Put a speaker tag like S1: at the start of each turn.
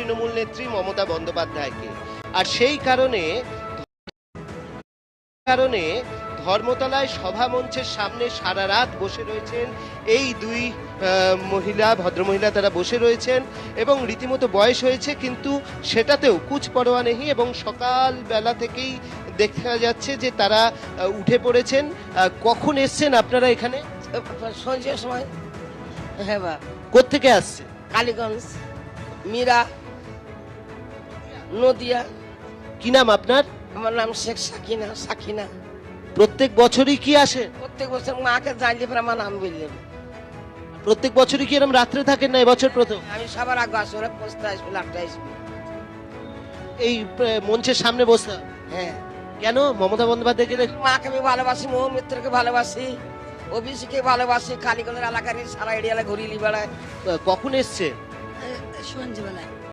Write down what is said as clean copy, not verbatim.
S1: তৃণমূল নেত্রী মমতা বন্দ্যোপাধ্যায়কে। আর সেই কারণে ধর্মতলায় সভা মঞ্চের সামনে সারা রাত বসে রয়েছেন এই দুই ভদ্রমহিলা। তারা বসে রয়েছেন এবং রীতিমতো বয়স হয়েছে, কিন্তু সেটাতেও কুছ পরোয়া নেই। এবং সকালবেলা থেকেই দেখা যাচ্ছে যে তারা উঠে পড়েছেন। কখন এসছেন আপনারা এখানে?
S2: সন্ধ্যের সময়। হ্যাঁ বা
S1: কোত্থেকে আসছে?
S2: কালীগঞ্জ, মীরা, নদিয়া।
S1: কি নাম আপনার?
S2: আমার নাম শেখ সাকিনা। সাকিনা
S1: প্রত্যেক বছরই কি আসেন?
S2: প্রত্যেক বছর মাকে জানলে পরে আমার নাম বললেন।
S1: প্রত্যেক বছরই কি এরকম রাত্রে থাকেন না এবছর প্রথম?
S2: আমি সবার আগে আসবো, ওরা 5টা আসবো, 8টা আসবো।
S1: এই মঞ্চের সামনে বসে?
S2: হ্যাঁ।
S1: কেন? মমতা বন্দ্যোপাধ্যায়কে
S2: মাকে আমি ভালোবাসি, মোহ মিত্রকে ভালোবাসি, ওবিসিকে ভালোবাসি, কালীগঞ্জের এলাকার সারা এরিয়ালে ঘুরিয়ে বেড়ায়।
S1: কখন এসছে?
S3: সন্ধ্যেবেলায়।